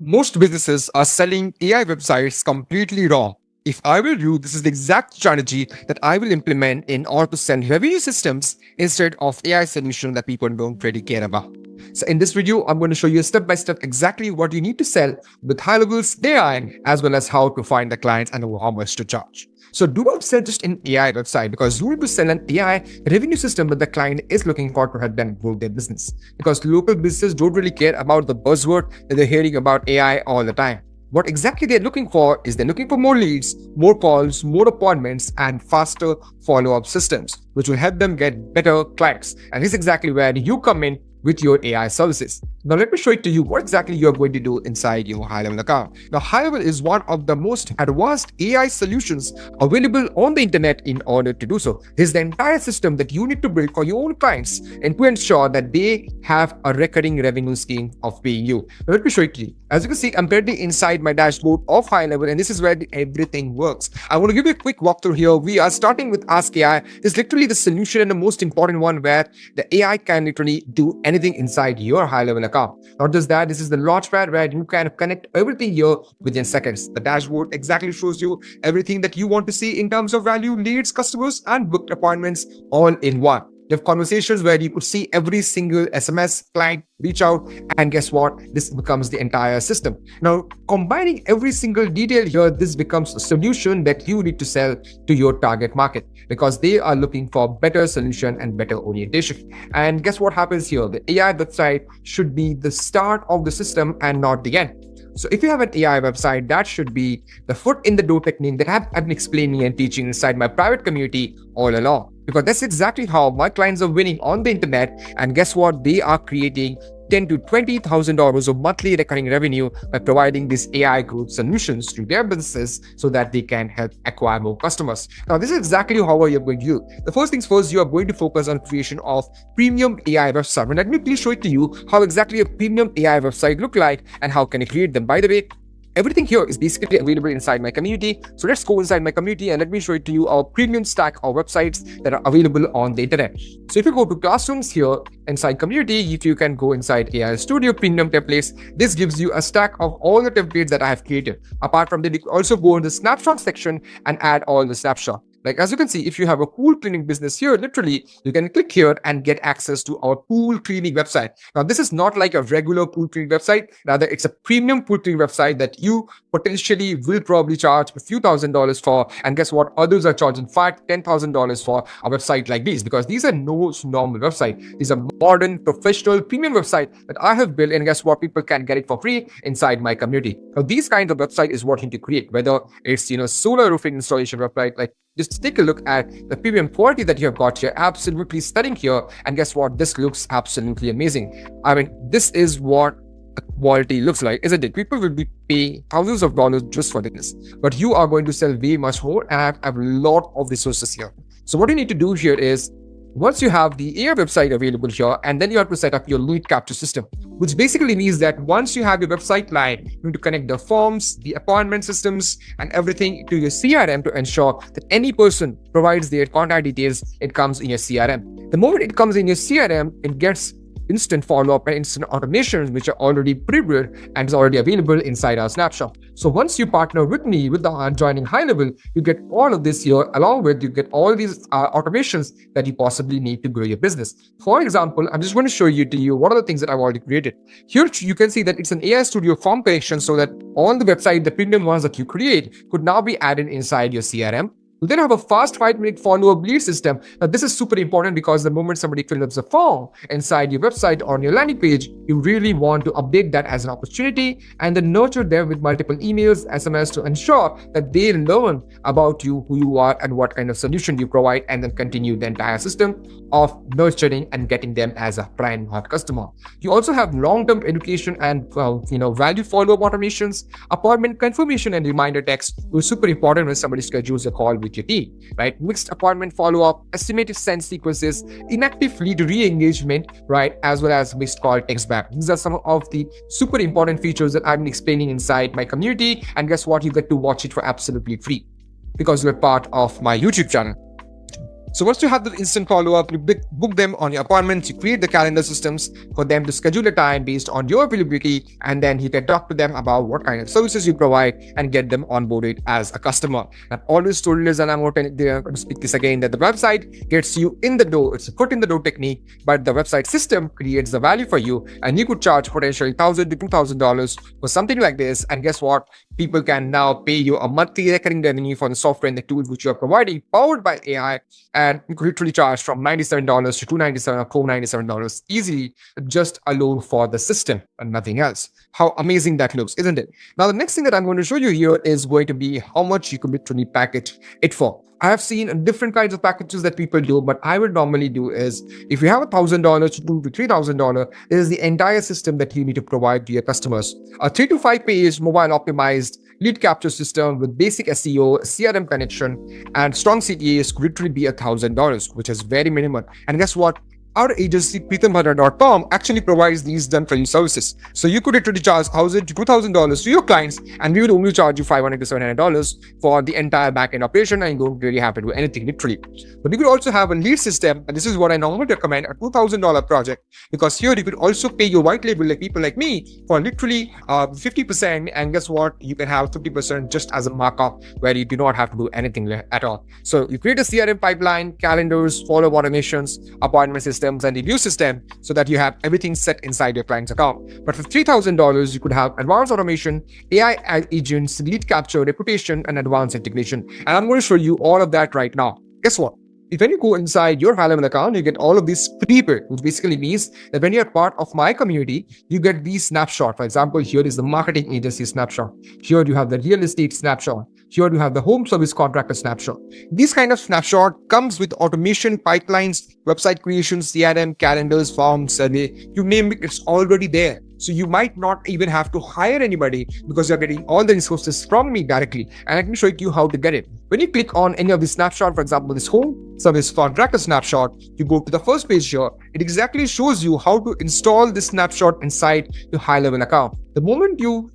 Most businesses are selling AI websites completely wrong. If I were you, this is the exact strategy that I will implement in order to sell revenue systems instead of AI solution that people don't really care about. So in this video, I'm going to show you step by step exactly what you need to sell with high levels AI, as well as how to find the clients and how much to charge. So do not sell just an AI website, because you need to sell an AI revenue system that the client is looking for to help them grow their business. Because local businesses don't really care about the buzzword that they're hearing about AI all the time. What exactly they're looking for is they're looking for more leads, more calls, more appointments, and faster follow-up systems, which will help them get better clients. And this is exactly where you come in with your AI services. Now let me show it to you what exactly you're going to do inside your HighLevel account. Now HighLevel is one of the most advanced AI solutions available on the internet in order to do so. This is the entire system that you need to build for your own clients and to ensure that they have a recurring revenue scheme of paying you. Now let me show it to you. As you can see, I'm currently inside my dashboard of HighLevel, and this is where everything works. I want to give you a quick walkthrough here. We are starting with Ask AI. This is literally the solution and the most important one where the AI can literally do anything inside your HighLevel account. Not just that, this is the launchpad where you can connect everything here within seconds. The dashboard exactly shows you everything that you want to see in terms of value, leads, customers, and booked appointments all in one. You have conversations where you could see every single SMS client reach out, and guess what? This becomes the entire system. Now, combining every single detail here, this becomes a solution that you need to sell to your target market, because they are looking for better solution and better orientation. And guess what happens here? The AI website should be the start of the system and not the end. So if you have an AI website, that should be the foot in the door technique that I've been explaining and teaching inside my private community all along. Because that's exactly how my clients are winning on the internet. And guess what? They are creating $10,000 to $20,000 of monthly recurring revenue by providing these AI growth solutions to their businesses so that they can help acquire more customers. Now, this is exactly how you're going to do. The first things first, you are going to focus on creation of premium AI website. And let me please show it to you how exactly a premium AI website look like and how can you create them. By the way, everything here is basically available inside my community. So let's go inside my community and let me show it to you our premium stack of websites that are available on the internet. So if you go to classrooms here inside community, if you can go inside AI Studio Premium templates, this gives you a stack of all the templates that I have created. Apart from that, you can also go in the snapshot section and add all the snapshot. Like as you can see, if you have a pool cleaning business here, literally, you can click here and get access to our pool cleaning website. Now, this is not like a regular pool cleaning website. Rather, it's a premium pool cleaning website that you potentially will probably charge a few $1,000s for. And guess what? Others are charging $5,000 to $10,000 for a website like these, because these are no normal website. These are modern, professional, premium website that I have built. And guess what? People can get it for free inside my community. Now, these kinds of website is what you need to create, whether it's, solar roofing installation website, like just take a look at the premium quality that you have got here. Absolutely stunning here. And guess what? This looks absolutely amazing. I mean, this is what quality looks like, isn't it? People will be paying thousands of dollars just for this, but you are going to sell way much more, and I have a lot of resources here. So what you need to do here is, once you have the AI website available here, and then you have to set up your lead capture system, which basically means that once you have your website live, you need to connect the forms, the appointment systems, and everything to your CRM to ensure that any person provides their contact details, it comes in your CRM. The moment it comes in your CRM, it gets instant follow-up and instant automations, which are already pre-built and is already available inside our snapshot. So once you partner with me with the joining HighLevel, you get all of this here, along with you get all these automations that you possibly need to grow your business. For example, I'm just going to show you what are the things that I've already created. Here you can see that it's an AI Studio form creation, so that all the website, the premium ones that you create, could now be added inside your CRM. You then have a fast 5-minute follow-up lead system. Now, this is super important because the moment somebody fills up a form inside your website or on your landing page, you really want to update that as an opportunity and then nurture them with multiple emails, SMS to ensure that they learn about you, who you are, and what kind of solution you provide, and then continue the entire system of nurturing and getting them as a prime hot customer. You also have long-term education and value follow-up automations, appointment confirmation and reminder text, which is super important when somebody schedules a call with your team, right? Mixed appointment follow-up, estimated send sequences, inactive lead re-engagement, right? As well as missed call text back. These are some of the super important features that I've been explaining inside my community. And guess what? You get to watch it for absolutely free because you're part of my YouTube channel. So once you have the instant follow-up, you book them on your appointments, you create the calendar systems for them to schedule a time based on your availability, and then you can talk to them about what kind of services you provide and get them onboarded as a customer. I've always told you, and I'm going to speak this again, that the website gets you in the door. It's a foot in the door technique, but the website system creates the value for you, and you could charge potentially $1,000 to $2,000 for something like this. And guess what? People can now pay you a monthly recurring revenue for the software and the tools which you are providing, powered by AI, and you could literally charge from $97 to $297 or $497 easily, just alone for the system and nothing else. How amazing that looks, isn't it? Now, the next thing that I'm going to show you here is going to be how much you could literally package it for. I have seen different kinds of packages that people do, but I would normally do is, if you have $1,000 to $2,000 to $3,000, it is the entire system that you need to provide to your customers. A 3 to 5 page mobile optimized lead capture system with basic SEO, CRM connection, and strong CTAs could literally be $1,000, which is very minimal. And guess what? Our agency, PrithemBhadra.com, actually provides these done for you services. So you could literally charge $1,000 to $2,000 to your clients, and we would only charge you $500 to $700 for the entire backend operation, and you don't really have to do anything literally. But you could also have a lead system, and this is what I normally recommend, a $2,000 project, because here you could also pay your white label like people like me for literally 50%, and guess what? You can have 50% just as a markup where you do not have to do anything at all. So you create a CRM pipeline, calendars, follow-up automations, appointment systems, and review system so that you have everything set inside your client's account. But for $3,000, you could have advanced automation, AI agents, lead capture, reputation, and advanced integration. And I'm going to show you all of that right now. Guess what? If when you go inside your HighLevel account, you get all of these free perks, which basically means that when you're part of my community, you get these snapshots. For example, here is the marketing agency snapshot. Here you have the real estate snapshot. Here you have the home service contractor snapshot. This kind of snapshot comes with automation, pipelines, website creations, CRM, calendars, forms, survey, you name it, it's already there. So you might not even have to hire anybody because you're getting all the resources from me directly. And I can show you how to get it. When you click on any of the snapshot, for example, this home service contractor snapshot, you go to the first page here. It exactly shows you how to install this snapshot inside your HighLevel account. The moment you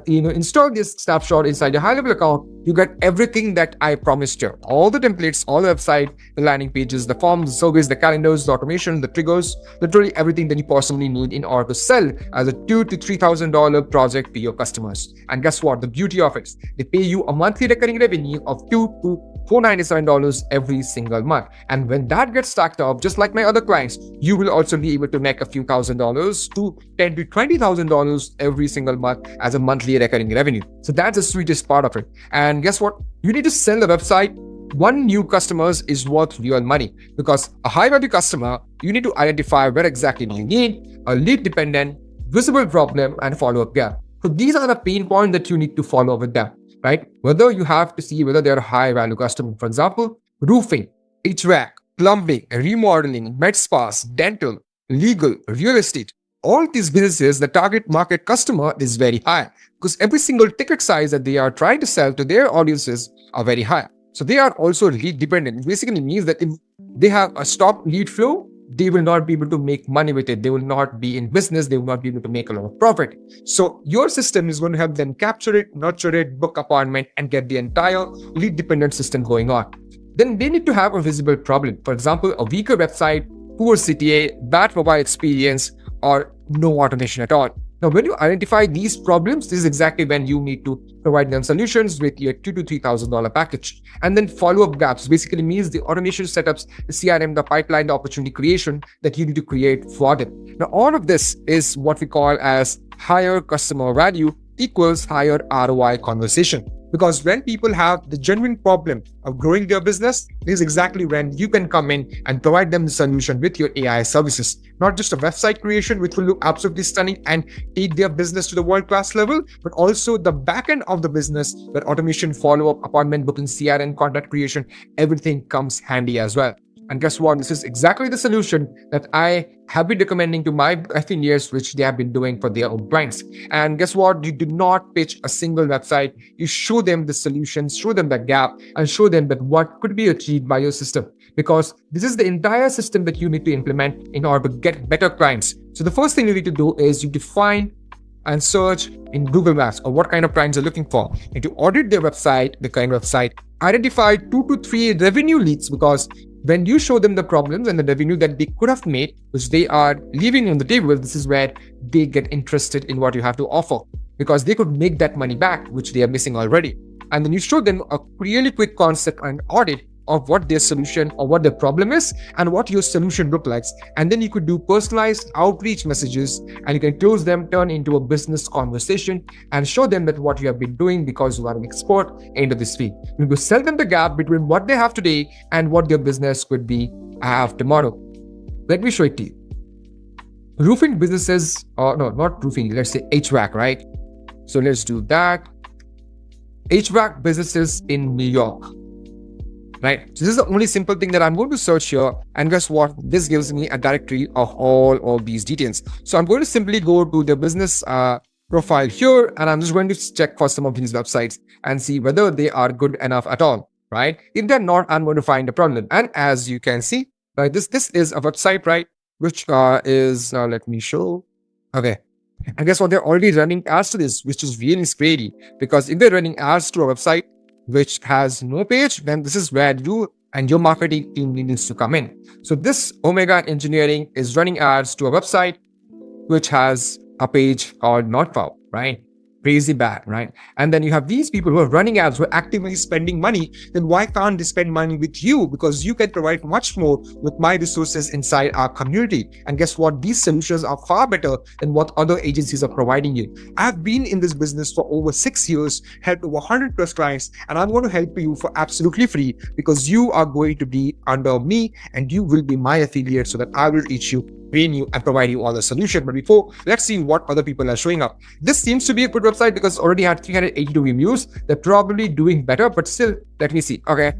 install this snapshot inside your HighLevel account, you get everything that I promised you. All the templates, all the website, the landing pages, the forms, the surveys, the calendars, the automation, the triggers, literally everything that you possibly need in order to sell as a $2,000 to $3,000 project to your customers. And guess what? The beauty of it, they pay you a monthly recurring revenue of $2,000 to $497 every single month. And when that gets stacked up, just like my other clients, you will also be able to make a few $1,000s to $10,000 to $20,000 every single month as a monthly recurring revenue. So that's the sweetest part of it. And guess what? You need to sell the website. One new customers is worth real money, because a high value customer, you need to identify where exactly you need a lead dependent, visible problem, and follow-up gap. So these are the pain points that you need to follow with them, right? Whether you have to see whether they're a high value customer, for example, roofing, HVAC, plumbing, remodeling, med spas, dental, legal, real estate. All these businesses, the target market customer is very high because every single ticket size that they are trying to sell to their audiences are very high. So they are also lead dependent. It basically means that if they have a stop lead flow, they will not be able to make money with it. They will not be in business. They will not be able to make a lot of profit. So your system is going to help them capture it, nurture it, book appointment, and get the entire lead dependent system going on. Then they need to have a visible problem. For example, a weaker website, poor CTA, bad mobile experience, or no automation at all. Now, when you identify these problems, this is exactly when you need to provide them solutions with your $2,000 to $3,000 package. And then follow-up gaps basically means the automation setups, the CRM, the pipeline, the opportunity creation that you need to create for them. Now, all of this is what we call as higher customer value equals higher ROI conversation. Because when people have the genuine problem of growing their business, this is exactly when you can come in and provide them the solution with your AI services. Not just a website creation, which will look absolutely stunning and take their business to the world-class level, but also the back end of the business where automation, follow-up, appointment booking, CRM, content creation, everything comes handy as well. And guess what? This is exactly the solution that I have been recommending to my affiliates, which they have been doing for their own clients. And guess what? You do not pitch a single website. You show them the solutions, show them the gap, and show them that what could be achieved by your system. Because this is the entire system that you need to implement in order to get better clients. So the first thing you need to do is you define and search in Google Maps or what kind of clients you're looking for. And to audit their website, the current website, identify 2 to 3 revenue leads, because when you show them the problems and the revenue that they could have made, which they are leaving on the table, this is where they get interested in what you have to offer, because they could make that money back, which they are missing already. And then you show them a really quick concept and audit of what their solution or what their problem is and what your solution looks like. And then you could do personalized outreach messages, and you can close them, turn into a business conversation, and show them that what you have been doing because you are an expert into this field. You could sell them the gap between what they have today and what their business could be have tomorrow. Let me show it to you. Roofing businesses, or no, not roofing, let's say HVAC, right? So let's do that. HVAC businesses in New York. Right. So this is the only simple thing that I'm going to search here. And guess what? This gives me a directory of all these details. So I'm going to simply go to the business profile here, and I'm just going to check for some of these websites and see whether they are good enough at all. Right. If they're not, I'm going to find a problem. And as you can see, right, this is a website, right, which is, let me show. Okay. And guess what? They're already running ads to this, which is really scary, because if they're running ads to a website which has no page, then this is where you and your marketing team needs to come in. So this Omega Engineering is running ads to a website which has a page called not found, right? Crazy bad, right? And then you have these people who are running ads, who are actively spending money. Then why can't they spend money with you? Because you can provide much more with my resources inside our community. And guess what? These solutions are far better than what other agencies are providing you. I've been in this business for over 6 years, helped over 100 plus clients, and I'm going to help you for absolutely free, because you are going to be under me and you will be my affiliate, so that I will teach you, train you, and provide you all the solution. But before, let's see what other people are showing up. This seems to be a good website because it already had 382 reviews. They're probably doing better, but still, let me see. Okay,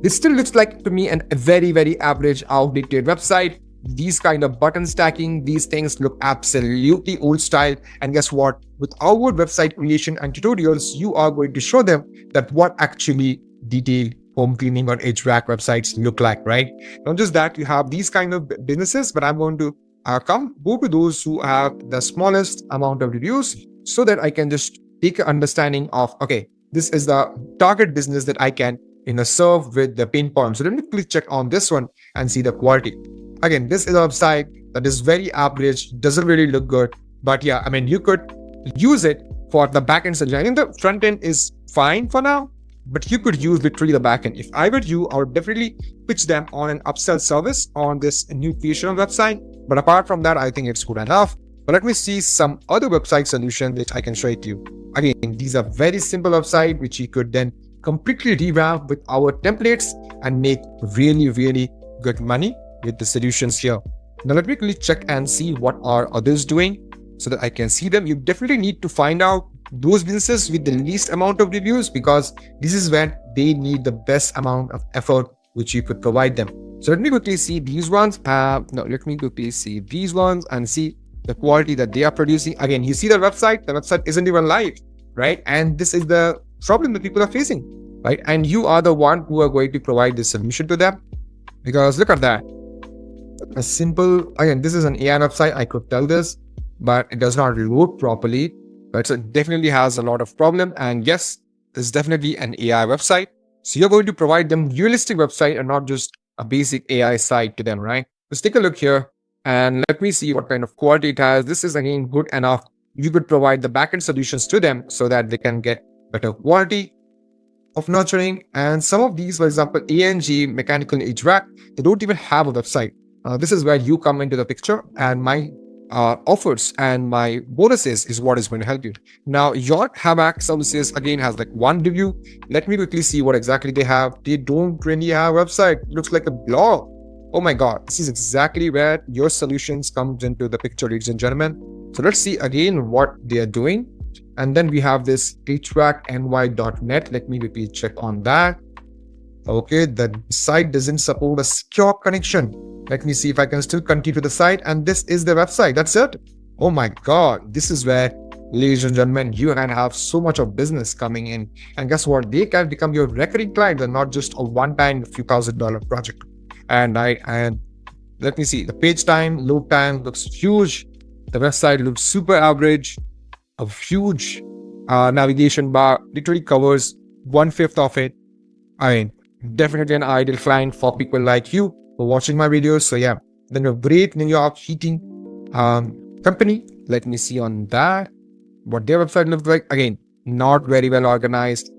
this still looks like to me a very average, outdated website. These kind of button stacking, these things look absolutely old style. And guess what? With our website creation and tutorials, you are going to show them that what actually detailed home cleaning or HVAC websites look like, right? Not just that, you have these kind of businesses, but I'm going to go to those who have the smallest amount of reviews, so that I can just take an understanding of, okay, this is the target business that I can serve with the pain point. So let me click check on this one and see the quality. Again, this is a website that is very average, doesn't really look good, but yeah, I mean, you could use it for the backend solution. I think the front end is fine for now, but you could use literally the backend. If I were you, I would definitely pitch them on an upsell service on this new creation website. But apart from that, I think it's good enough. But let me see some other website solution which I can show it to you. Again, these are very simple website which you could then completely revamp with our templates and make really good money with the solutions here. Now let me quickly check and see what are others doing, so that I can see them. You definitely need to find out those businesses with the least amount of reviews, because this is when they need the best amount of effort which you could provide them. So let me quickly see these ones. Let me quickly see these ones and see the quality that they are producing. Again, you see the website isn't even live, right? And this is the problem that people are facing, right? And you are the one who are going to provide the solution to them, because look at that. A simple, again, this is an AI website, I could tell this, but it does not load properly. But it definitely has a lot of problem. And yes, this is definitely an AI website. So you're going to provide them realistic website and not just a basic AI site to them, right? Let's take a look here and let me see what kind of quality it has. This is again good enough. You could provide the backend solutions to them so that they can get better quality of nurturing. And some of these, for example, ANG, mechanical HVAC, they don't even have a website. This is where you come into the picture, and my offers and my bonuses is what is going to help you. Now, your HAMAC services again has like one review. Let me quickly see what exactly they have. They don't really have a website. It looks like a blog. Oh my God, this is exactly where your solutions comes into the picture, ladies and gentlemen. So let's see again what they are doing. And then we have this HVACNY.net. Let me quickly check on that. Okay, the site doesn't support a secure connection. Let me see if I can still continue to the site. And this is the website. That's it. Oh my God. This is where, ladies and gentlemen, you can have so much of business coming in. And guess what? They can become your recurring client and not just a one-time few $1,000 project. And let me see. The page time, load time looks huge. The website looks super average. A huge navigation bar literally covers 1/5 of it. I mean, Definitely an ideal client for people like you who are watching my videos. So yeah, then a great New York heating company. Let me see on that what their website looks like. Again, not very well organized.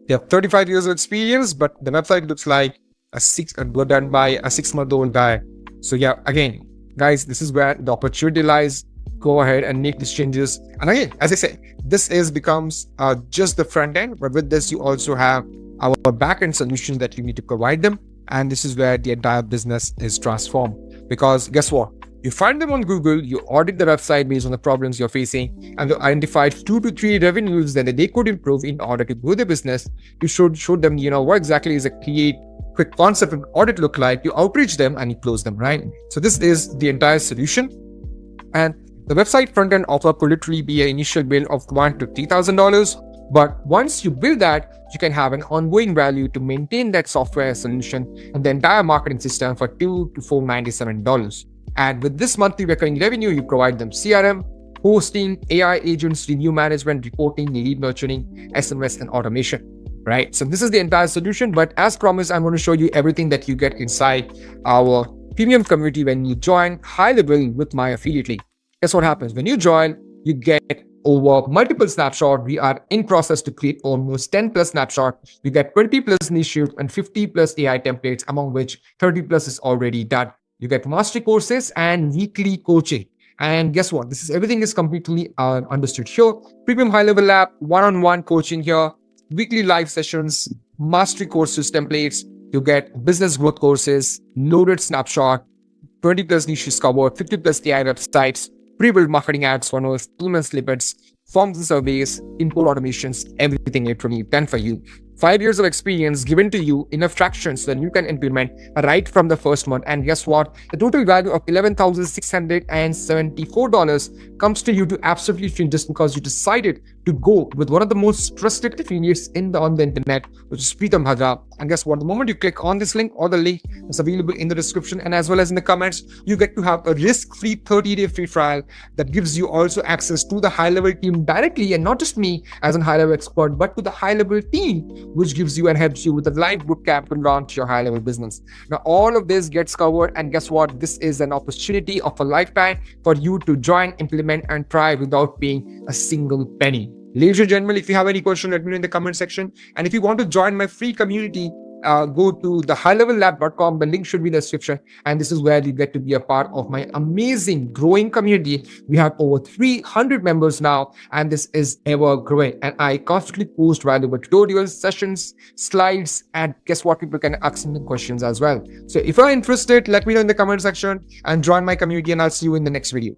They have 35 years of experience, but the website looks like done by a 6-month-old guy. So yeah, again, guys, this is where the opportunity lies. Go ahead and make these changes. And again, as I say, this becomes just the front end, but with this, you also have our back-end solution that you need to provide them. And this is where the entire business is transformed. Because guess what? You find them on Google, you audit the website based on the problems you're facing, and you identified 2 to 3 revenues that they could improve in order to grow their business. You should show them, what exactly is a quick concept and audit look like. You outreach them and you close them, right? So this is the entire solution. And the website front end offer could literally be an initial bill of $1,000 to $3,000. But once you build that, you can have an ongoing value to maintain that software solution and the entire marketing system for $2 to $497. And with this monthly recurring revenue, you provide them CRM, hosting, AI agents, review management, reporting, lead nurturing, SMS, and automation, right? So this is the entire solution. But as promised, I'm going to show you everything that you get inside our premium community when you join HighLevel with my affiliate link. Guess what happens? When you join, you get over multiple snapshots. We are in process to create almost 10 plus snapshots. We get 20 plus niche and 50 plus AI templates, among which 30 plus is already done. You get mastery courses and weekly coaching. And guess what? Everything is completely understood here. Premium HighLevel lab, one-on-one coaching here, weekly live sessions, mastery courses, templates. You get business growth courses, loaded snapshot, 20 plus niches covered, 50 plus AI websites, pre-built marketing ads, funnels, 2-month snippets, forms and surveys, import automations, everything literally done for you. 5 years of experience given to you in a fraction so that you can implement right from the first month. And guess what? The total value of $11,674 comes to you to absolutely free just because you decided to go with one of the most trusted affiliates on the internet, which is Pritam Bhadra. And guess what? The moment you click on this link or the link is available in the description and as well as in the comments, you get to have a risk-free 30-day free trial that gives you also access to the HighLevel team directly, and not just me as a HighLevel expert, but to the HighLevel team, which gives you and helps you with a live bootcamp to launch your HighLevel business. Now, all of this gets covered, and guess what? This is an opportunity of a lifetime for you to join, implement, and try without paying a single penny. Ladies and gentlemen, if you have any question, let me know in the comment section. And if you want to join my free community, go to the highlevellab.com. The link should be in the description. And this is where you get to be a part of my amazing growing community. We have over 300 members now, and this is ever growing. And I constantly post valuable tutorials, sessions, slides, and guess what? People can ask me questions as well. So if you're interested, let me know in the comment section and join my community, and I'll see you in the next video.